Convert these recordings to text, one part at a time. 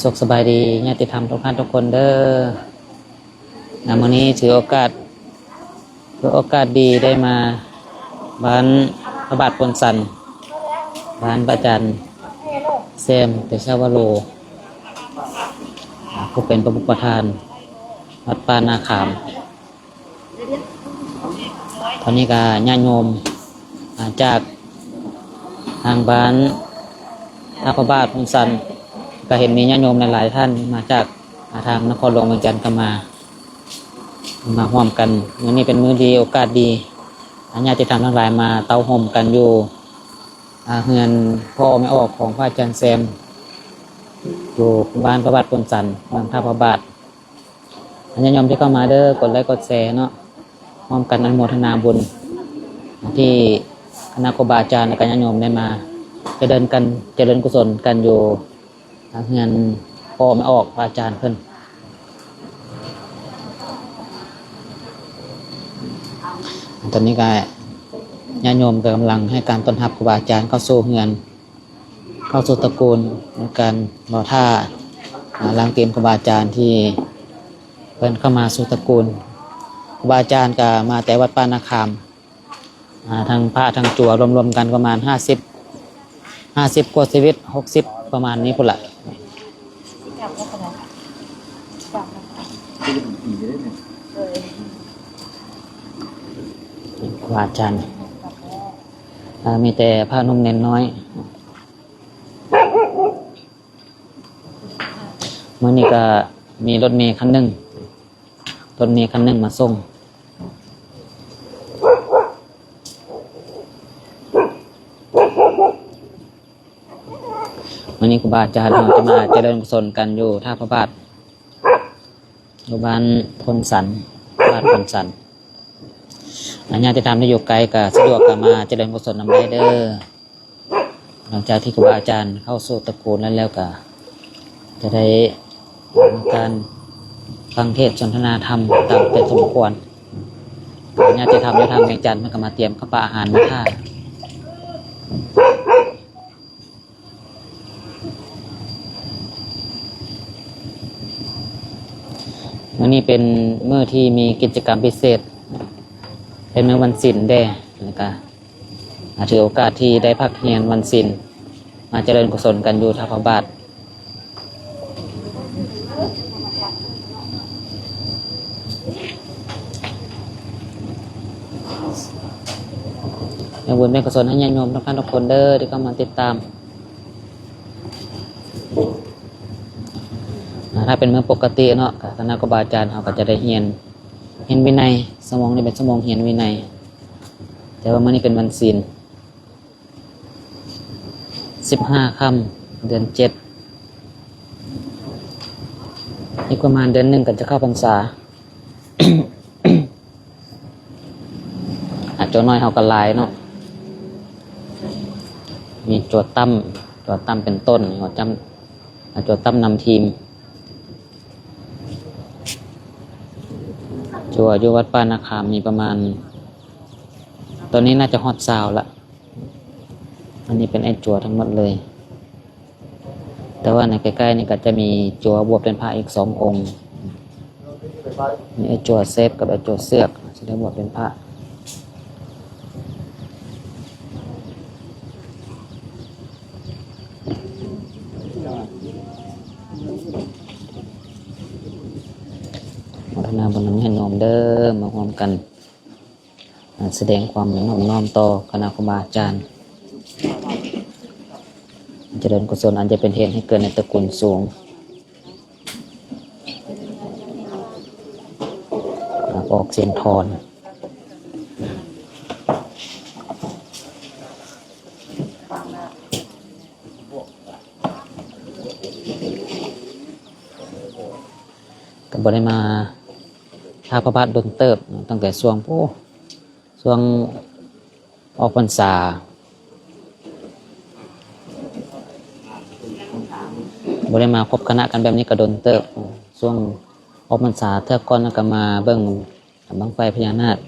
สุขสบายดีญาติธรรมทุกท่านทุกคนเด้อวันนี้ถือโอกาสดีได้มาบ้านพระบาทปนสันบ้านประจันเซมเตชะวโรผู้เป็นประมุขประธานวัดป่านาขามตอนนี้ก็ญาติโยมจากทางบ้านพระบาทปนสันก็เห็นมีญาติโยมหลายๆท่านมาจากทางนครหลวงเวียงจันทร์ก็มาร่วมกันมื้อนี้เป็นมื้อดีโอกาสดีญาติธรรมทั้งหลายมาเตาห่มกันอยู่เฮือนพ่อไม่ออกของพระอาจารย์แซมอยู่บ้านพระบาทปนสันบ้านท่าพระบาทญาติโยมที่เข้ามาเด้อกดไลค์กดแชร์เนาะร่วมกันอนุโมทนาบุญที่คณะครูบาอาจารย์และญาติโยมได้มาเจริญกุศลกันอยู่เงินพ่อไม่ออกพระอาจารย์เพิ่นตอนนี้ก็ญาติโยมกำลังให้การต้อนรับครูบาอาจารย์เข้าสู่เงินเข้าสู่ตระกูลในการรอท่าล้างเตรียมครูบาอาจารย์ที่เพิ่นเข้ามาสู่ตระกูลครูบาอาจารย์ก็มาแต่วัดป่านาคามทางพระทางจั่วรวมๆกันประมาณ50กว่าชีวิต60ประมาณนี้พุ่นละครูบาอาจารย์มีแต่พระนมเน้นน้อยเมื่อนี้ก็มีรถเมล์คันหนึ่งมาส่งวันนี้ครูบาอาจารย์เราจะมาเจริญกุศลกันอยู่ท่าพระบาทอยู่บ้านพนสันบ้านพนสันญาติธรรมที่อยู่ไกลก็สะดวกก็มาเจริญกุศลนำได้เด้อหลังจากที่ครูบาอาจารย์เข้าสู่ตระกูลแล้วก็จะได้มีการฟังเทศน์สนทนาธรรมตามเป็นสมควรญาติธรรมที่ทางเวียงจันทร์มันก็มาเตรียมข้าวปลาอาหารมาท่าวันนี้เป็นมื้อที่มีกิจกรรมพิเศษเป็นมื้อวันศีลเด้นะครับถือโอกาสที่ได้พักเรียนวันศีลมาเจริญกุศลกันอยู่ท่าพระบาทในบุญแม่กุศลให้ญาติโยมทุกท่านทุกคนเด้อที่เข้ามาติดตามถ้าเป็นเมื่อปกติเนาะคณะครูบาอาจารย์เขาก็จะได้เรียนวินัยสมองนี่เป็นสมองเรียนวินัยแต่ว่าเมื่อนี้เป็นวันศีล15 ค่ำเดือน 7อีกประมาณเดือน 1ก็จะเข้าพรรษา อาจจะน้อยเขาก็หลายเนาะมีโจทย์ตั้มเป็นต้นเขาจำโจทย์ตั้มนำทีมจั่วอยู่วัดป่านาคามมีประมาณตอนนี้น่าจะฮอตซาวละอันนี้เป็นไอ้จั่วทั้งหมดเลยแต่ว่าในใกล้ๆนี่ก็จะมีจั่วบวชเป็นพระอีก2 องค์มีไอ้จั่วเซฟกับไอ้จั่วเสือกจะได้บวชเป็นพระพัฒนาบุญน้ำให้น้อมเด้อมาร่วมกันแสดงความน้อมต่อคณะครูบาอาจารย์เจริญกุศลอันจะเป็นเหตุให้เกิดในตระกูลสูงออกเสียงทอนก็บ่ได้มาท่าพระบาทดนเติบตั้งแต่ช่วงออกพรรษาบ่ได้มาพบคณะกันแบบนี้ก็ดนเติบช่วงออกพรรษาเทือกก้อนก็มาเบิ่งบั้งไฟพญานาค ก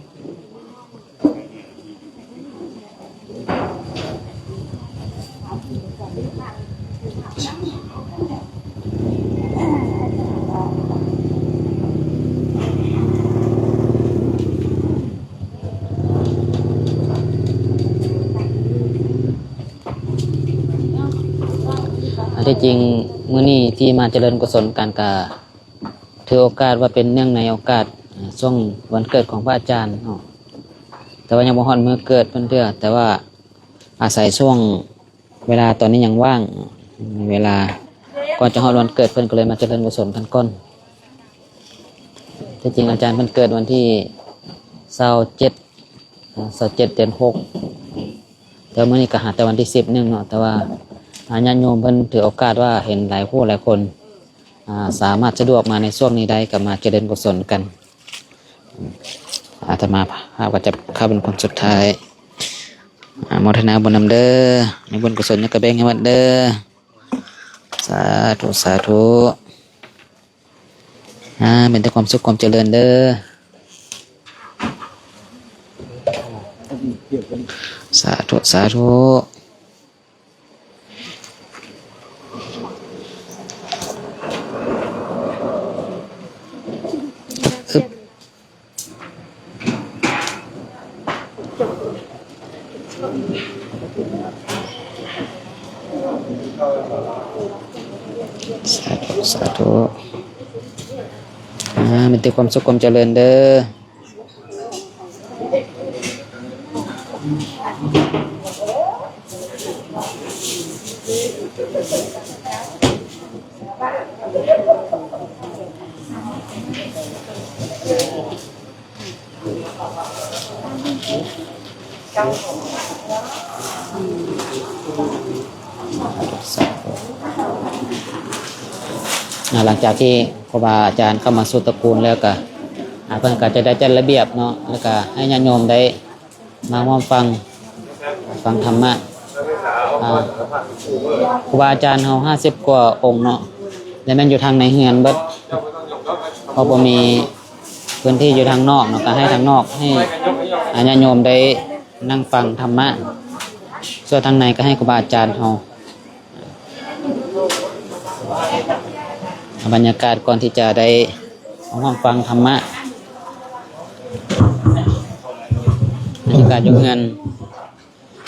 ที่จริงมื้อนี้ที่มาเจริญกุศลกันก็ถือโอกาสว่าเป็นเนื่องในโอกาสช่วงวันเกิดของพระอาจารย์เนาะแต่ว่ายังบ่ฮอดมื้อเกิดเพิ่นเด้อแต่ว่าอาศัยช่วงเวลาตอนนี้ยังว่างเวลาก่อนจะฮอดวันเกิดเพิ่นก็เลยมาเจริญกุศลกันก่อนที่จริงอาจารย์เพิ่นเกิดวันที่27เดือน6แต่มื้อนี้ก็หาแต่วันที่10นึงเนาะแต่ว่าญาติโยมเพิ่นถือโอกาสว่าเห็นหลายผู้หลายคนสามารถสะดวกมาในช่วงนี้ได้ก็มาเจริญกุศลกันอาตมาภาพก็จะเข้าเป็นคนสุดท้ายโมทนาบุญนำเด้อในบุญกุศลนี่ก็แบ่งให้วัดเด้อสาธุสาธุเป็นแต่ความสุขความเจริญเด้อสาธุสาธุสาธุสาธุมีแต่ความสุขความเจริญเด้อหลังจากที่ครูบาอาจารย์เข้ามาสู่ตระกูลแล้วก็เพิ่นก็จะได้จัดระเบียบเนาะแล้วก็ให้ญาติโยมได้มาร่วมฟังธรรมะครูบาอาจารย์เฮา50กว่าองค์เนาะแล้วแม่นอยู่ทางในเฮือนเบิดเพราะบ่มีพื้นที่อยู่ทางนอกเนาะก็ให้ทางนอกให้ญาติโยมได้นั่งฟังธรรมะส่วนทางในก็ให้ครูบาอาจารย์เฮาบรรยากาศก่อนที่จะได้ห้องฟังธรรมะบรรยากาศยกเงิน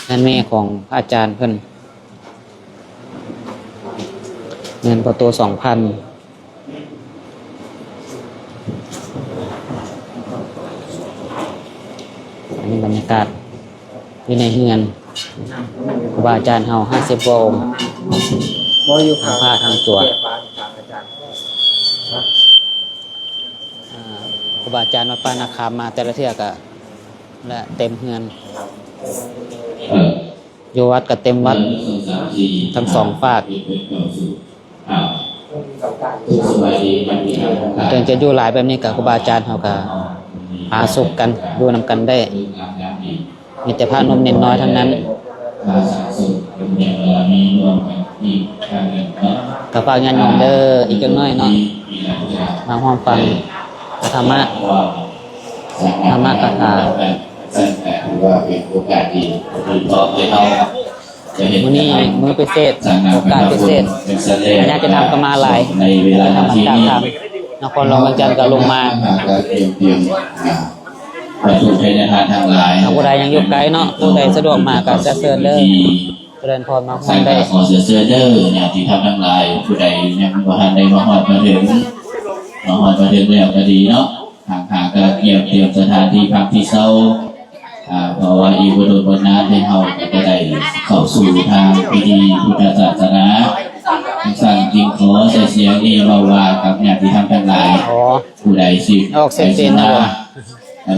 นั่นแม่ของพระอาจารย์เพิ่นเงินประตู 2,000 อันนี้บรรยากาศอยู่ในเฮือนครูบาอาจารย์เฮา50กว่าองค์ทางผ้าทางตัวครูบาอาจารย์วัดป่านาคามมาแต่ละเทื่อก็และเต็มเฮือนอยู่วัดก็เต็มวัดทั้งสองฝากถึงจะอยู่หลายแบบนี้กับครูบาอาจารย์เขาก็หาสุขกันดูนำกันได้มีแต่พระนมเน้นน้อยทั้งนั้นกับฝากงานโยมเด้ออีกจังน้อยเนาะมาห้องฟังธรรมะคาถาว่าเป็นโอกาสดีเพราะเราจะเห็น มื้อนี้มื้อพิเศษโอกาสพิเศษญาติธรรมก็มาหลายในเวลาที่นี้นครหลวงวันจันทร์ก็ลงมาก็เตรียมประชุมเพญทานทั้งหลายผู้ใดยังอยู่ไกลเนาะผู้ใดสะดวกมาก็จะเชิญเด้อเจริญพรมาฮอดได้ขอเชิญเด้อญาติธรรมทั้งหลายผู้ใดยังบ่ทันได้มาฮอดมาถึงแล้วก็ดีเนาะทางก็เตรียมสถานที่พักที่เช่าเพราะว่าอีกบ่โดนบ่นานให้เฮาจะได้เข้าสู่ทางพิธีพุทธศาสนาสั่งจริงขอเสียงนี้ว่ากับญาติธรรมทั้งหลายผู้ใดสิออกเส้นๆเนาะ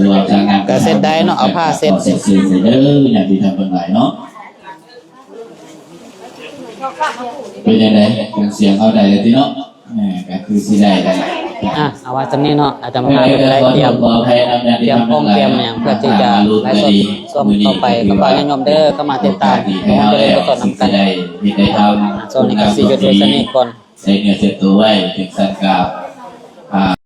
รวมทางงานก็เส้นได้เนาะเอาผ้าเส้นเด้อญาติธรรมทั้งหลายเนาะเป็นยังไงเสียงเอาได้เลยทีเนาะก็คือสิได้เอาไว้จำนี้เนาะอาจจะมาเป็นไรเตรียมห้องเตรียมอย่างเพื่อที่จะไล่สดต่อไปกับฝากญาติโยมเด้อก็มาติดตามจะได้ประสบนำกันส่วนนี้ก็สิหยุดไว้ซะนี้ก่อนใส่เนื้อเสร็จตัวไว้ถึงสันกา